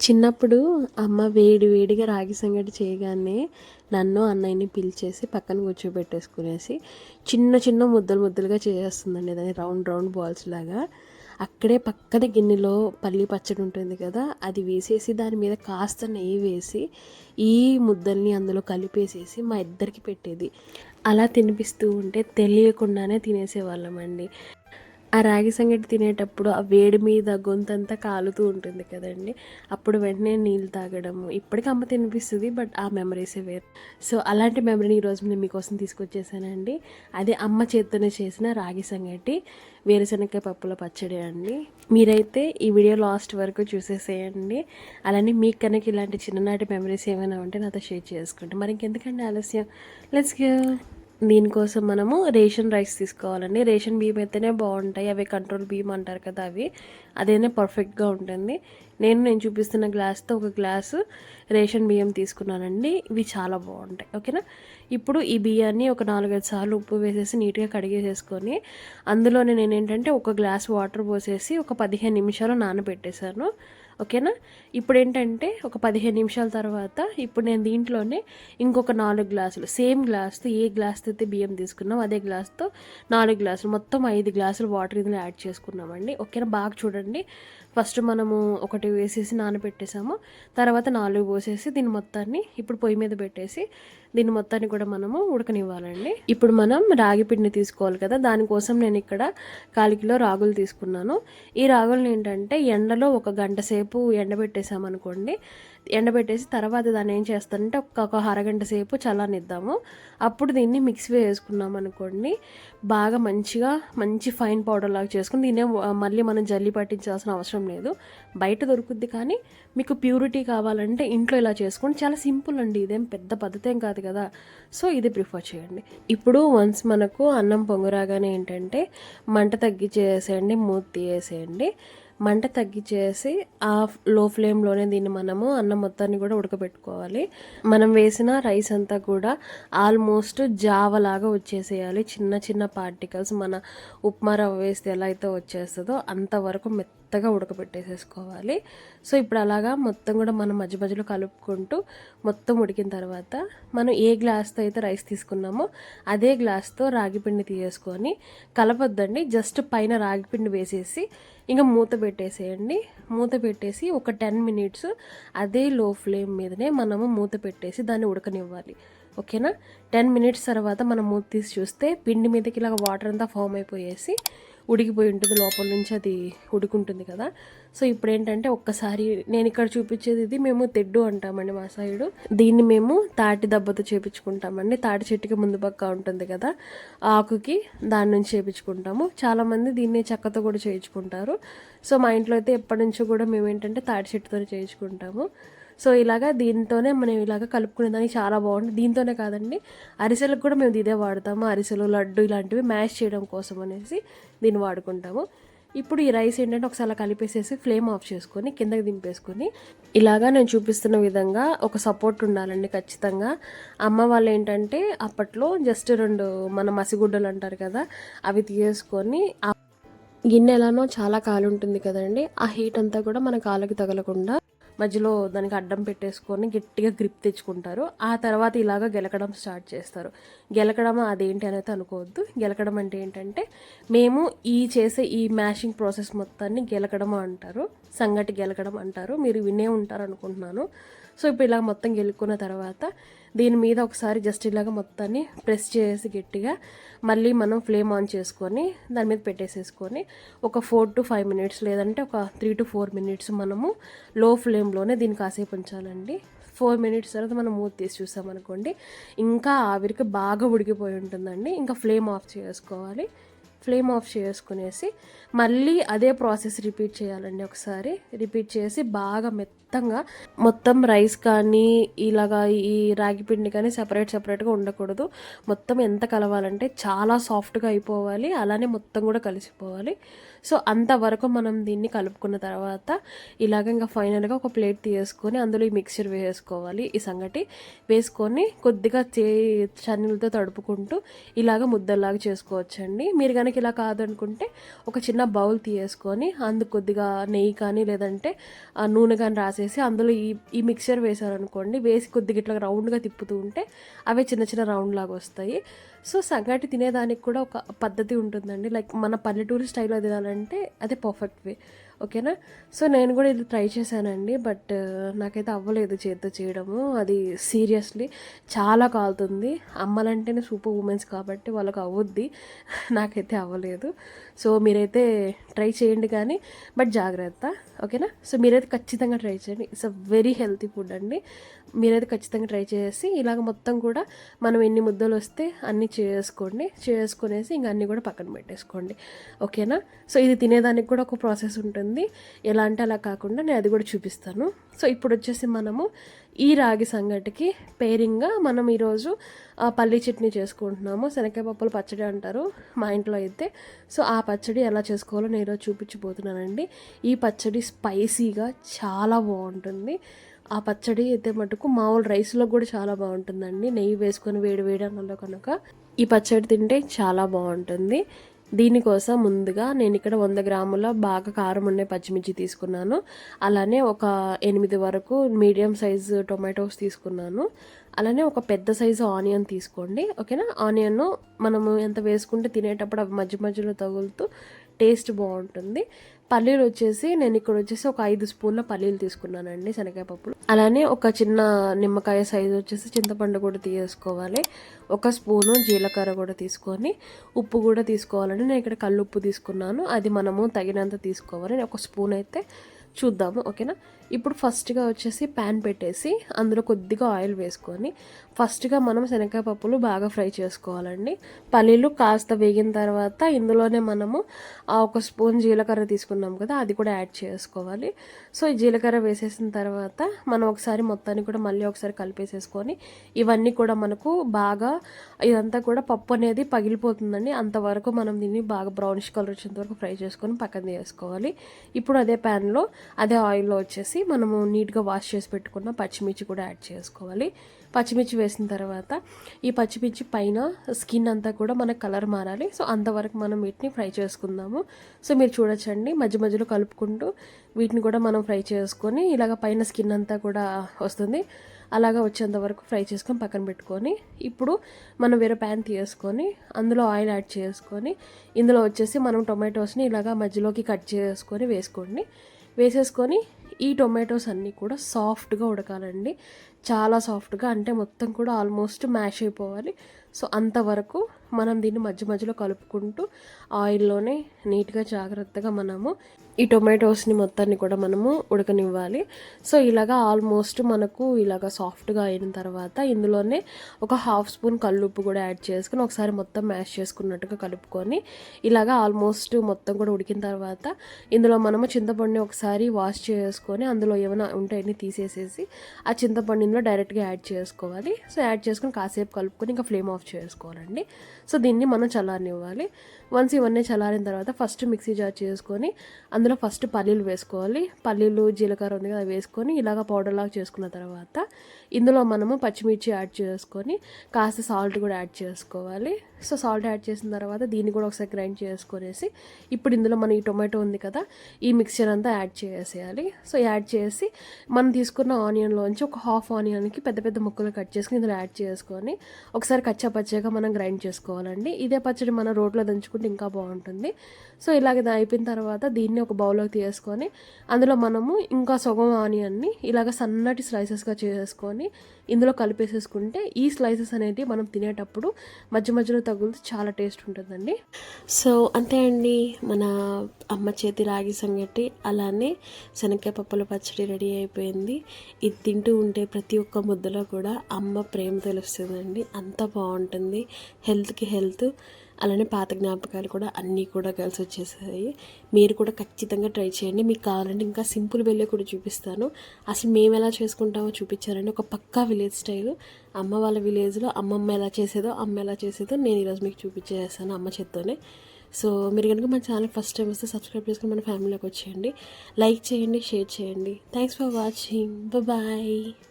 చిన్నప్పుడు అమ్మ వేడి వేడిగా రాగి సంగటి చేయగానే నన్ను అన్నయ్యని పిలిచేసి పక్కన కూర్చోబెట్టేసుకునేసి చిన్న చిన్న ముద్దలు ముద్దలుగా చేసేస్తుందండి. దాన్ని రౌండ్ రౌండ్ బాల్స్ లాగా. అక్కడే పక్కన గిన్నెలో పల్లి పచ్చడి ఉంటుంది కదా, అది వేసేసి దాని మీద కాస్త నెయ్యి వేసి ఈ ముద్దల్ని అందులో కలిపేసేసి మా ఇద్దరికి పెట్టేది. అలా తినిపిస్తూ ఉంటే తెలియకుండానే తినేసేవాళ్ళమండి. ఆ రాగి సంగటి తినేటప్పుడు ఆ వేడి మీద గొంతంతా కాలుతూ ఉంటుంది కదండి. అప్పుడు వెంటనే నీళ్ళు తాగడము ఇప్పటికీ అమ్మ తినిపిస్తుంది, బట్ ఆ మెమరీసే వేరు. సో అలాంటి మెమరీని ఈరోజు నేను మీకోసం తీసుకొచ్చేసానండి. అది అమ్మ చేత్తోనే చేసిన రాగి సంగటి వేరుశనగకాయ పప్పుల పచ్చడి అండి. మీరైతే ఈ వీడియో లాస్ట్ వరకు చూసేసేయండి. అలానే మీకు కనుక ఇలాంటి చిన్ననాటి మెమరీస్ ఏమైనా ఉంటే నాతో షేర్ చేసుకోండి. మరి ఇంకెందుకండి ఆలస్యం, లెట్స్ గో. దీనికోసం మనము రేషన్ రైస్ తీసుకోవాలండి. రేషన్ బియ్యం అయితేనే బాగుంటాయి, అవి కంట్రోల్ బియ్యం అంటారు కదా, అదేనే పర్ఫెక్ట్గా ఉంటుంది. నేను చూపిస్తున్న గ్లాస్తో ఒక గ్లాసు రేషన్ బియ్యం తీసుకున్నానండి. ఇవి చాలా బాగుంటాయి. ఓకేనా. ఇప్పుడు ఈ బియ్యాన్ని ఒక 4-5 సార్లు ఉప్పు వేసేసి నీట్గా కడిగేసేసుకొని అందులోనే నేను ఏంటంటే ఒక గ్లాస్ వాటర్ పోసేసి ఒక 15 నిమిషాలు నానబెట్టేశాను. ఓకేనా. ఇప్పుడు ఏంటంటే ఒక 15 నిమిషాల తర్వాత ఇప్పుడు నేను దీంట్లోనే ఇంకొక 4 గ్లాసులు, సేమ్ గ్లాస్తో ఏ గ్లాస్తో అయితే బియ్యం తీసుకున్నాం అదే గ్లాస్తో 4 గ్లాసులు, మొత్తం 5 గ్లాసులు వాటర్ ఇందులో యాడ్ చేసుకున్నామండి. ఓకేనా. బాగా చూడండి. ఫస్ట్ మనము ఒకటి వేసేసి నానబెట్టేసాము, తర్వాత 4 పోసేసి దీన్ని మొత్తాన్ని ఇప్పుడు పొయ్యి మీద పెట్టేసి దీన్ని మొత్తాన్ని కూడా మనము ఉడకనివ్వాలండి. ఇప్పుడు మనం రాగి పిండి తీసుకోవాలి కదా, దానికోసం నేను ఇక్కడ 1/4 కిలో రాగులు తీసుకున్నాను. ఈ రాగులను ఏంటంటే ఎండలో 1 గంట సేపు ఎండబెట్టేసామనుకోండి. ఎండబెట్టేసి తర్వాత దాన్ని ఏం చేస్తానంటే ఒక అరగంట సేపు చల్లనిద్దాము. అప్పుడు దీన్ని మిక్సీ వేసుకున్నాం అనుకోండి, బాగా మంచి ఫైన్ పౌడర్ లాగా చేసుకుని దీన్నే మళ్ళీ మనం జల్లి పట్టించాల్సిన అవసరం లేదు. బయట దొరుకుద్ది, కానీ మీకు ప్యూరిటీ కావాలంటే ఇంట్లో ఇలా చేసుకోండి. చాలా సింపుల్ అండి, ఇదేం పెద్ద పద్ధతి ఏం కాదు కదా. సో ఇది ప్రిఫర్ చేయండి. ఇప్పుడు వన్స్ మనకు అన్నం పొంగురాగానే ఏంటంటే మంట తగ్గించేసేయండి, మూత తీసేయండి. మంట తగ్గించేసి ఆ లో ఫ్లేమ్లోనే దీన్ని మనము అన్నం మొత్తాన్ని కూడా ఉడకబెట్టుకోవాలి. మనం వేసిన రైస్ అంతా కూడా ఆల్మోస్ట్ జావలాగా వచ్చేసేయాలి. చిన్న చిన్న పార్టికల్స్ మన ఉప్మా రవ్వ వేస్తే ఎలా అయితే వచ్చేస్తుందో అంతవరకు మెత్తగా ఉడకబెట్టేసేసుకోవాలి. సో ఇప్పుడు అలాగా మొత్తం కూడా మనం మధ్య మధ్యలో కలుపుకుంటూ మొత్తం ఉడికిన తర్వాత మనం ఏ గ్లాస్తో అయితే రైస్ తీసుకున్నామో అదే గ్లాస్తో రాగిపిండి తీసేసుకొని కలపొద్దండి, జస్ట్ పైన రాగిపిండి వేసేసి ఇంకా మూత పెట్టేసేయండి. మూత పెట్టేసి ఒక 10 మినిట్స్ అదే లో ఫ్లేమ్ మీదనే మనము మూత పెట్టేసి దాన్ని ఉడకనివ్వాలి. ఓకేనా. 10 మినిట్స్ తర్వాత మనం మూత తీసి చూస్తే పిండి మీదకి ఇలాగ వాటర్ అంతా ఫామ్ అయిపోయేసి ఉడికిపోయి ఉంటుంది, లోపల నుంచి అది ఉడుకుంటుంది కదా. సో ఇప్పుడు ఏంటంటే ఒక్కసారి నేను ఇక్కడ చూపించేది, ఇది మేము తెడ్డు అంటామండి మా సైడు. దీన్ని మేము తాటి దెబ్బతో చేపించుకుంటామండి. తాటి చెట్టుకి ముందు పక్క ఉంటుంది కదా, ఆకుకి దాని నుంచి చేపించుకుంటాము. చాలామంది దీన్ని చెక్కతో కూడా చేయించుకుంటారు. సో మా ఇంట్లో అయితే ఎప్పటి నుంచో కూడా మేము ఏంటంటే తాటి చెట్టుతో చేయించుకుంటాము. సో ఇలాగా దీంతోనే మనం ఇలాగ కలుపుకునేదానికి చాలా బాగుంటుంది. దీంతోనే కాదండి, అరిసెలకు కూడా మేము ఇదే వాడతాము. అరిసెలు, లడ్డు ఇలాంటివి మ్యాష్ చేయడం కోసం అనేసి దీన్ని వాడుకుంటాము. ఇప్పుడు ఈ రైస్ ఏంటంటే ఒకసారి కలిపేసేసి ఫ్లేమ్ ఆఫ్ చేసుకొని కిందకి దింపేసుకొని ఇలాగా నేను చూపిస్తున్న విధంగా ఒక సపోర్ట్ ఉండాలండి ఖచ్చితంగా. అమ్మ వాళ్ళు ఏంటంటే అప్పట్లో జస్ట్ 2 మన మసిగుడ్డలు అంటారు కదా, అవి తీసుకొని గిన్నె ఎలానో చాలా కాలు ఉంటుంది కదండి, ఆ హీట్ అంతా కూడా మన కాళ్ళకి తగలకుండా మధ్యలో దానికి అడ్డం పెట్టేసుకొని గట్టిగా గ్రిప్ తెచ్చుకుంటారు. ఆ తర్వాత ఇలాగ గెలకడం స్టార్ట్ చేస్తారు. గెలకడం అదేంటి అనేది అనుకోవద్దు. గెలకడం అంటే ఏంటంటే మేము చేసే ఈ మ్యాషింగ్ ప్రాసెస్ మొత్తాన్ని గెలకడం అంటారు, సంగటి గెలకడం అంటారు. మీరు వినే ఉంటారు అనుకుంటున్నాను. సో ఇప్పుడు ఇలా మొత్తం గెలుక్కున్న తర్వాత దీని మీద ఒకసారి జస్ట్ ఇలాగ మొత్తాన్ని ప్రెస్ చేసి గట్టిగా మళ్ళీ మనం ఫ్లేమ్ ఆన్ చేసుకొని దాని మీద పెట్టేసేసుకొని ఒక 4 to 5 మినిట్స్ లేదంటే ఒక 3 to 4 మినిట్స్ మనము లో ఫ్లేమ్లోనే దీన్ని కాసేపు ఉంచాలండి. 4 మినిట్స్ తర్వాత మనం మూత తీసి చూసామనుకోండి, ఇంకా ఆవిరికి బాగా ఉడికిపోయి ఉంటుందండి. ఇంకా ఫ్లేమ్ ఆఫ్ చేసుకోవాలి. ఫ్లేమ్ ఆఫ్ చేసుకునేసి మళ్ళీ అదే ప్రాసెస్ రిపీట్ చేయాలండి. ఒకసారి రిపీట్ చేసి బాగా మెత్తంగా మొత్తం రైస్ కానీ ఇలాగా ఈ రాగి పిండి కానీ సపరేట్గా ఉండకూడదు. మొత్తం ఎంత కలవాలంటే చాలా సాఫ్ట్గా అయిపోవాలి, అలానే మొత్తం కూడా కలిసిపోవాలి. సో అంతవరకు మనం దీన్ని కలుపుకున్న తర్వాత ఇలాగ ఇంకా ఫైనల్గా ఒక ప్లేట్ తీసుకొని అందులో ఈ మిక్చర్ వేసుకోవాలి. ఈ సంగటి వేసుకొని కొద్దిగా చన్నీళ్ళతో తడుపుకుంటూ ఇలాగ ముద్దలాగా చేసుకోవచ్చండి. మీరు కనుక ఇలా కాదనుకుంటే ఒక చిన్న బౌల్ తీసుకొని అందుకు కొద్దిగా నెయ్యి కానీ లేదంటే నూనె కానీ రాసేసి అందులో ఈ మిక్చర్ వేసారనుకోండి, వేసి కొద్దిగా ఇట్లా రౌండ్గా తిప్పుతూ ఉంటే అవే చిన్న చిన్న రౌండ్ లాగా వస్తాయి. సో సంగటి తినేదానికి కూడా ఒక పద్ధతి ఉంటుందండి. లైక్ మన పల్లెటూరు స్టైల్లో తినాలంటే అదే పర్ఫెక్ట్ వే. ఓకేనా. సో నేను కూడా ఇది ట్రై చేశానండి, బట్ నాకైతే అవ్వలేదు చేతితో చేయడము. అది సీరియస్లీ చాలా కాలుతుంది. అమ్మలంటేనే సూపర్ ఉమెన్స్ కాబట్టి వాళ్ళకి అవ్వద్ది, నాకైతే అవ్వలేదు. సో మీరైతే ట్రై చేయండి కానీ బట్ జాగ్రత్త. ఓకేనా. సో మీరైతే ఖచ్చితంగా ట్రై చేయండి. It's a very healthy food అండి. మీరైతే ఖచ్చితంగా ట్రై చేసి ఇలాగ మొత్తం కూడా మనం ఎన్ని ముద్దలు వస్తే అన్నీ చేసుకునేసి ఇంకా అన్నీ కూడా పక్కన పెట్టేసుకోండి. ఓకేనా. సో ఇది తినేదానికి కూడా ఒక ప్రాసెస్ ఉంటుంది. ఎలా అంటే అలా కాకుండా నేను అది కూడా చూపిస్తాను. సో ఇప్పుడు వచ్చేసి మనము ఈ రాగి సంగటికి పేరింగ్గా మనం ఈరోజు పల్లీ చట్నీ చేసుకుంటున్నాము. శనగకాయ పప్పుల పచ్చడి అంటారు మా ఇంట్లో అయితే. సో ఆ పచ్చడి ఎలా చేసుకోవాలో నేను ఈరోజు చూపించబోతున్నానండి. ఈ పచ్చడి స్పైసీగా చాలా బాగుంటుంది. ఆ పచ్చడి అయితే మటుకు మామూలు రైస్లో కూడా చాలా బాగుంటుందండి. నెయ్యి వేసుకొని వేడి వేడి అన్నంలో కనుక ఈ పచ్చడి తింటే చాలా బాగుంటుంది. దీనికోసం ముందుగా నేను ఇక్కడ 100 గ్రాముల బాగా కారం ఉండే పచ్చిమిర్చి తీసుకున్నాను. అలానే ఒక 8 వరకు మీడియం సైజు టొమాటోస్ తీసుకున్నాను. అలానే ఒక పెద్ద సైజు ఆనియన్ తీసుకోండి. ఓకేనా. ఆనియన్ మనము ఎంత వేసుకుంటే తినేటప్పుడు అవి మధ్య మధ్యలో తగులుతూ టేస్ట్ బాగుంటుంది. పల్లీలు వచ్చేసి నేను ఇక్కడ వచ్చేసి ఒక 5 స్పూన్ల పల్లీలు తీసుకున్నానండి, శనగకాయ పప్పులు. అలానే ఒక చిన్న నిమ్మకాయ సైజు వచ్చేసి చింతపండు కూడా తీసుకోవాలి. 1 స్పూను జీలకర్ర కూడా తీసుకొని ఉప్పు కూడా తీసుకోవాలండి. నేను ఇక్కడ కల్లు ఉప్పు తీసుకున్నాను, అది మనము తగినంత తీసుకోవాలి. 1 స్పూన్ అయితే చూద్దాము. ఓకేనా. ఇప్పుడు ఫస్ట్గా వచ్చేసి ప్యాన్ పెట్టేసి అందులో కొద్దిగా ఆయిల్ వేసుకొని ఫస్ట్గా మనం శనగకాయ పప్పులు బాగా ఫ్రై చేసుకోవాలండి. పల్లీలు కాస్త వేగిన తర్వాత ఇందులోనే మనము 1 స్పూన్ జీలకర్ర తీసుకున్నాం కదా, అది కూడా యాడ్ చేసుకోవాలి. సో ఈ జీలకర్ర వేసేసిన తర్వాత మనం ఒకసారి మొత్తాన్ని కూడా మళ్ళీ ఒకసారి కలిపేసేసుకొని ఇవన్నీ కూడా మనకు బాగా ఇదంతా కూడా పప్పు అనేది పగిలిపోతుందండి. అంతవరకు మనం దీన్ని బాగా బ్రౌనిష్ కలర్ వచ్చేంత వరకు ఫ్రై చేసుకొని పక్కన వేసుకోవాలి. ఇప్పుడు అదే ప్యాన్లో అదే ఆయిల్లో వచ్చేసి మనము నీట్గా వాష్ చేసి పెట్టుకున్న పచ్చిమిర్చి కూడా యాడ్ చేసుకోవాలి. పచ్చిమిర్చి వేసిన తర్వాత ఈ పచ్చిమిర్చి పైన స్కిన్ అంతా కూడా మనకు కలర్ మారాలి. సో అంతవరకు మనం వీటిని ఫ్రై చేసుకుందాము. సో మీరు చూడొచ్చండి, మధ్య మధ్యలో కలుపుకుంటూ వీటిని కూడా మనం ఫ్రై చేసుకొని ఇలాగ పైన స్కిన్ అంతా కూడా వస్తుంది. అలాగా వచ్చేంత వరకు ఫ్రై చేసుకొని పక్కన పెట్టుకొని ఇప్పుడు మనం వేరే ప్యాన్ తీసుకొని అందులో ఆయిల్ యాడ్ చేసుకొని ఇందులో వచ్చేసి మనం టొమాటోస్ని ఇలాగా మధ్యలోకి కట్ చేసుకొని వేసేసుకొని ఈ టొమాటోస్ అన్నీ కూడా సాఫ్ట్గా ఉడకాలండి. చాలా సాఫ్ట్గా, అంటే మొత్తం కూడా ఆల్మోస్ట్ మ్యాష్ అయిపోవాలి. సో అంతవరకు మనం దీన్ని మధ్య మధ్యలో కలుపుకుంటూ ఆయిల్లోనే నీట్గా జాగ్రత్తగా మనము ఈ టొమాటోస్ని మొత్తాన్ని కూడా మనము ఉడకనివ్వాలి. సో ఇలాగా ఆల్మోస్ట్ మనకు ఇలాగ సాఫ్ట్గా అయిన తర్వాత ఇందులోనే ఒక 1/2 స్పూన్ కల్లుప్పు కూడా యాడ్ చేసుకుని ఒకసారి మొత్తం మ్యాష్ చేసుకున్నట్టుగా కలుపుకొని ఇలాగా ఆల్మోస్ట్ మొత్తం కూడా ఉడికిన తర్వాత ఇందులో మనము చింతపండుని ఒకసారి వాష్ చేసుకొని అందులో ఏమైనా ఉంటాయని తీసేసేసి ఆ చింతపండు ఇందులో డైరెక్ట్గా యాడ్ చేసుకోవాలి. సో యాడ్ చేసుకొని కాసేపు కలుపుకొని ఇంకా ఫ్లేమ్ ఆఫ్ చేసుకోవాలండి. సో దీన్ని మనం చల్లారనివ్వాలి. వన్స్ ఇవన్నీ చల్లారిన తర్వాత ఫస్ట్ మిక్సీ జార్ చేసుకొని అందులో ఫస్ట్ పల్లీలు వేసుకోవాలి. పల్లీలు జీలకర్ర ఉంది కదా వేసుకొని ఇలాగ పౌడర్ లాగా చేసుకున్న తర్వాత ఇందులో మనము పచ్చిమిర్చి యాడ్ చేసుకొని కాస్త సాల్ట్ కూడా యాడ్ చేసుకోవాలి. సో సాల్ట్ యాడ్ చేసిన తర్వాత దీన్ని కూడా ఒకసారి గ్రైండ్ చేసుకొనేసి ఇప్పుడు ఇందులో మన ఈ టొమాటో ఉంది కదా, ఈ మిక్చర్ అంతా యాడ్ చేసేయాలి. సో యాడ్ చేసి మనం తీసుకున్న ఆనియన్లోంచి ఒక 1/2 ఆనియన్కి పెద్ద పెద్ద ముక్కలు కట్ చేసుకుని ఇందులో యాడ్ చేసుకొని ఒకసారి కచ్చా పచ్చగా మనం గ్రైండ్ చేసుకోవాలండి. ఇదే పచ్చడి మనం రోట్లో దంచుకుంటే ఇంకా బాగుంటుంది. సో ఇలాగ అయిపోయిన తర్వాత దీన్ని ఒక బౌల్లోకి తీసుకొని అందులో మనము ఇంకా సగం ఆనియన్ని ఇలాగ సన్నటి స్లైసెస్గా చేసుకొని ఇందులో కలిపేసేసుకుంటే ఈ స్లైసెస్ అనేది మనం తినేటప్పుడు మధ్య మధ్యలో తగులుతూ చాలా టేస్ట్ ఉంటుందండి. సో అంతే అండి, మన అమ్మ చేతి రాగి సంగటి అలానే శనగకాయ పప్పుల పచ్చడి రెడీ అయిపోయింది. ఇది తింటూ ఉంటే ప్రతి ఒక్క ముద్దలో కూడా అమ్మ ప్రేమ తెలుస్తుందండి. అంత బాగుంటుంది. హెల్త్కి హెల్త్, అలానే పాత జ్ఞాపకాలు కూడా అన్నీ కూడా కలిసి వచ్చేసాయి. మీరు కూడా ఖచ్చితంగా ట్రై చేయండి. మీకు కావాలంటే ఇంకా సింపుల్ వేలో కూడా చూపిస్తాను. అసలు మేము ఎలా చేసుకుంటామో చూపించారండి. ఒక పక్కా విలేజ్ స్టైల్, అమ్మ వాళ్ళ విలేజ్లో అమ్మమ్మ ఎలా చేసేదో అమ్మ ఎలా చేసేదో నేను ఈరోజు మీకు చూపించేస్తాను అమ్మ చేత్తోనే. సో మీరు కనుక మన ఛానల్ ఫస్ట్ టైం వస్తే సబ్స్క్రైబ్ చేసుకుని మన ఫ్యామిలీలోకి వచ్చేయండి. లైక్ చేయండి, షేర్ చేయండి. Thanks for watching. బాయ్.